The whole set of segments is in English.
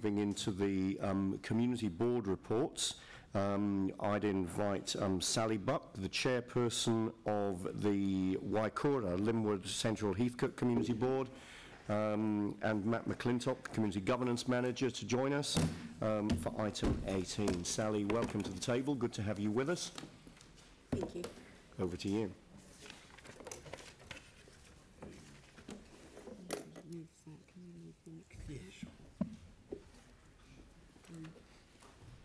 moving into the community board reports. I'd invite Sally Buck, the chairperson of the Waikura Linwood-Central-Heathcote Community Board, and Matt McClintock, Community Governance Manager, to join us for item 18. Sally, welcome to the table. Good to have you with us. Thank you. Over to you.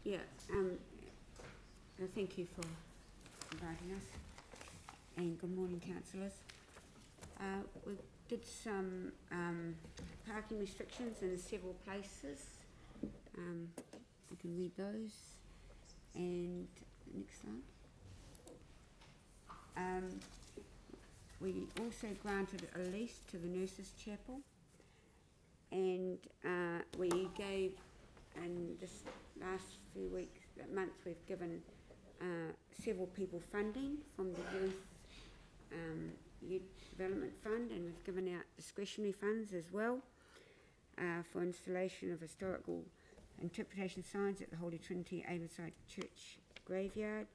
Yeah, sure. Thank you for inviting us, and good morning, councillors. We did some parking restrictions in several places. I can read those. And next slide. We also granted a lease to the Nurses' Chapel, and we gave, in this last few weeks, months, we've given several people funding from the Youth Development Fund, and we've given out discretionary funds as well for installation of historical interpretation signs at the Holy Trinity Avonside Church graveyard,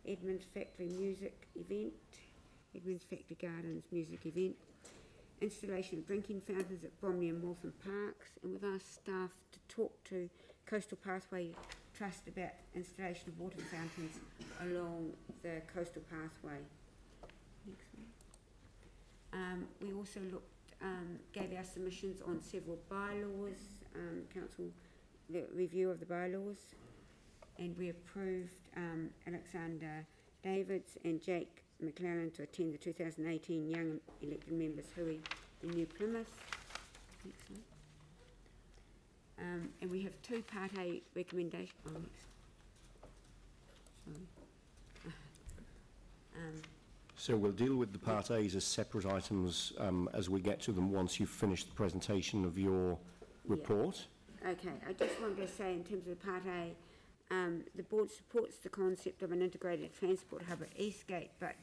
Edmund's Factory Music event, Edmund's Factory Gardens music event, installation of drinking fountains at Bromley and Morphin Parks, and we've asked staff to talk to Coastal Pathway Trust about installation of water fountains along the coastal pathway. Next one. We also looked, gave our submissions on several bylaws, council, the review of the bylaws, and we approved Alexander Davids and Jake McClellan to attend the 2018 Young Elected Members Hui in New Plymouth. Next one. And we have two Part A recommendations. Oh, next. Sorry. So we'll deal with the Part A's as separate items as we get to them once you've finished the presentation of your report. Yeah. Okay, I just wanted to say in terms of Part A, the board supports the concept of an integrated transport hub at Eastgate, but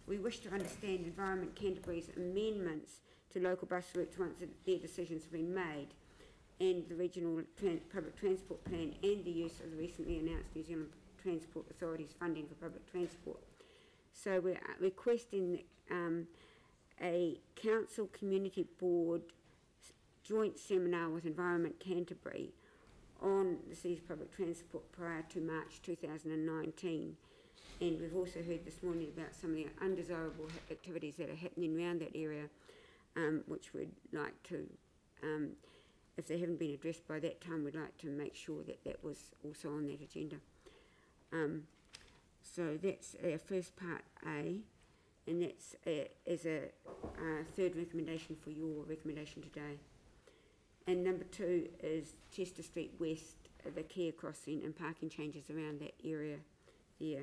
we wish to understand Environment Canterbury's amendments to local bus routes once their decisions have been made, and the regional public transport plan, and the use of the recently announced New Zealand Transport Authority's funding for public transport. So we're requesting a council community board joint seminar with Environment Canterbury on the city's public transport prior to March 2019. And we've also heard this morning about some of the undesirable activities that are happening around that area, which we'd like to, if they haven't been addressed by that time, we'd like to make sure that that was also on that agenda. So that's our first Part A, and that's as a third recommendation for your recommendation today. And number 2 is Chester Street West, the Kia crossing and parking changes around that area there,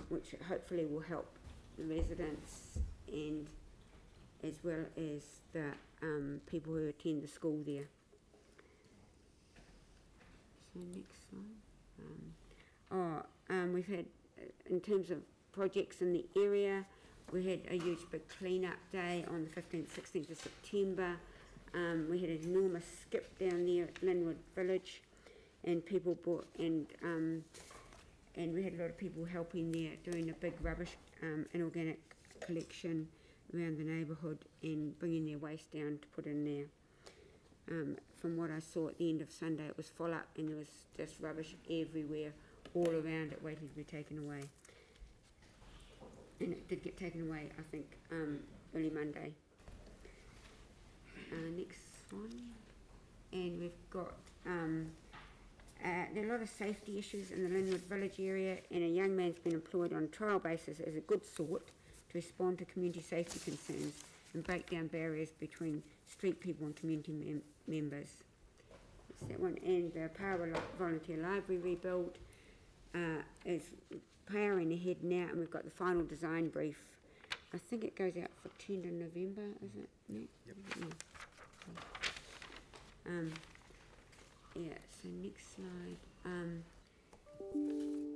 which hopefully will help the residents and as well as the people who attend the school there. So next one. We've had, in terms of projects in the area, we had a huge big clean-up day on the 15th, 16th of September. We had an enormous skip down there at Linwood Village, and people bought, and we had a lot of people helping there doing a big rubbish inorganic collection around the neighbourhood and bringing their waste down to put in there. From what I saw at the end of Sunday, it was full up and there was just rubbish everywhere, all around it, waiting to be taken away. And it did get taken away, I think, early Monday. Next one. And we've got, there are a lot of safety issues in the Linwood Village area, and a young man's been employed on a trial basis as a good sort to respond to community safety concerns and break down barriers between street people and community members. That's that one. And the Power Volunteer Library rebuild is powering ahead now, and we've got the final design brief. I think it goes out for tender in November, is it? No? Yep. Yeah, so next slide.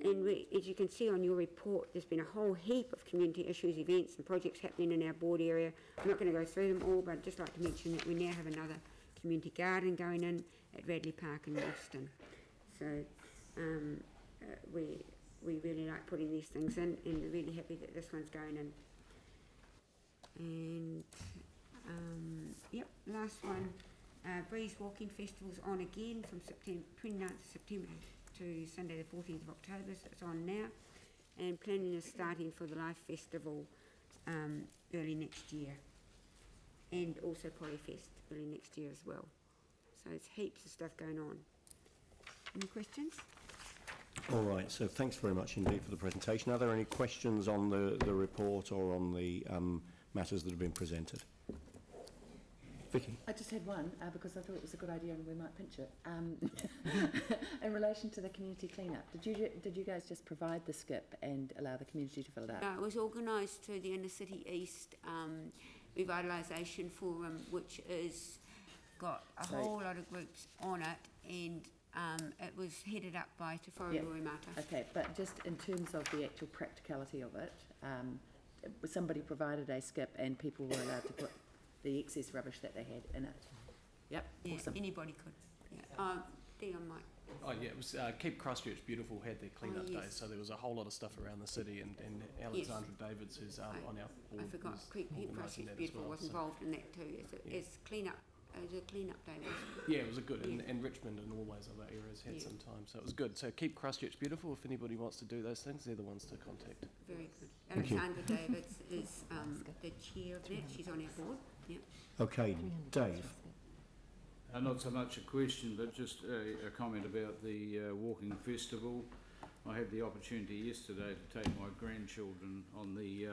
And as you can see on your report, there's been a whole heap of community issues, events and projects happening in our board area. I'm not going to go through them all, but I'd just like to mention that we now have another community garden going in at Radley Park in Boston. So we really like putting these things in, and we're really happy that this one's going in. And yep, last one, Breeze Walking Festival's on again from 29th of September to Sunday the 14th of October, so it's on now, and planning is starting for the Life Festival early next year, and also Polyfest early next year as well. So it's heaps of stuff going on. Any questions? All right, so thanks very much indeed for the presentation. Are there any questions on the report or on the matters that have been presented? Vicky? I just had one because I thought it was a good idea and we might pinch it. In relation to the community clean-up, did you guys just provide the skip and allow the community to fill it out? No, it was organised through the Inner City East Revitalisation Forum, which is got a whole lot of groups on it, and it was headed up by Te Whare Roimata. Okay, but just in terms of the actual practicality of it, somebody provided a skip and people were allowed to put the excess rubbish that they had in it. Yep, yeah, awesome. Anybody could. Yeah. Dion might. Oh yeah, it was Keep Christchurch Beautiful had their clean-up yes. days, so there was a whole lot of stuff around the city, and Alexandra Davids, who's on our board, I forgot, Keep Christchurch Beautiful was involved in that too. It's clean-up. It was a clean-up day, wasn't it? Yeah, it was a good, and Richmond and all those other areas had some time, so it was good. So Keep Christchurch Beautiful, if anybody wants to do those things, they're the ones to contact. Very good. Alexandra Davids is the chair of that. She's on our board. Yeah. Okay, Dave. Not so much a question, but just a comment about the walking festival. I had the opportunity yesterday to take my grandchildren on the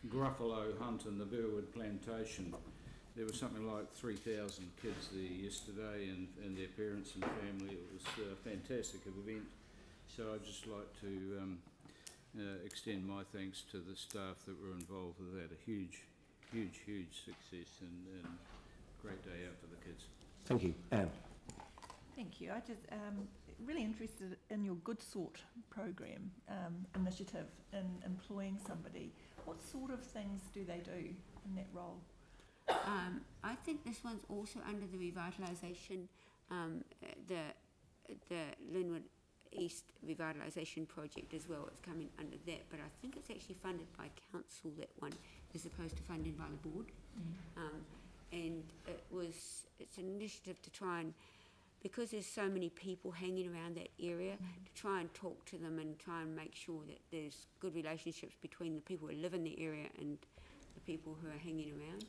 Gruffalo hunt in the Burwood plantation. There was something like 3,000 kids there yesterday, and their parents and family. It was a fantastic event. So I'd just like to extend my thanks to the staff that were involved with that. A huge success, and great day out for the kids. Thank you. Anne. Thank you. I just really interested in your Good Sort program initiative in employing somebody. What sort of things do they do in that role? I think this one's also under the revitalisation, the Linwood East Revitalisation Project as well. It's coming under that, but I think it's actually funded by council, that one, as opposed to funded by the board. And it's an initiative to try and, because there's so many people hanging around that area, to try and talk to them and try and make sure that there's good relationships between the people who live in the area and the people who are hanging around.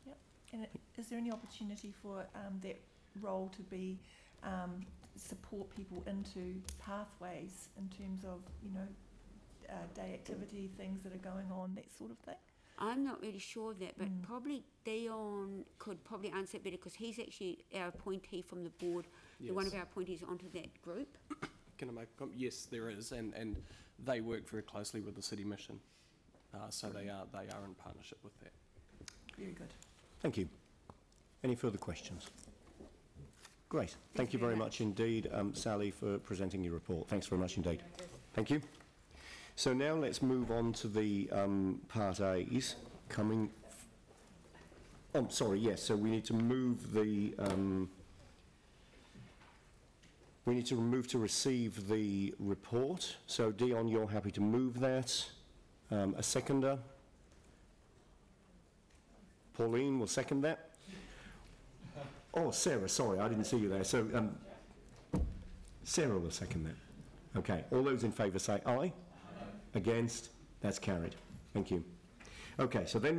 Yep. And is there any opportunity for that role to be support people into pathways in terms of, you know, day activity, things that are going on, that sort of thing? I'm not really sure of that, but probably Dion could probably answer it better, because he's actually our appointee from the board, one of our appointees onto that group. Can I make a comment? Yes, there is, and they work very closely with the City Mission, so they are in partnership with that. Very good. Thank you. Any further questions? Great. Thank you very much indeed, Sally, for presenting your report. Thanks very much indeed. Thank you. So now let's move on to the Part A's coming. Oh, sorry, yes. So we need to move the. We need to move to receive the report. So Dion, you're happy to move that. A seconder. Pauline will second that. Oh, Sarah, sorry, I didn't see you there. So Sarah will second that. Okay, all those in favour say aye. Against? That's carried. Thank you. Okay, so then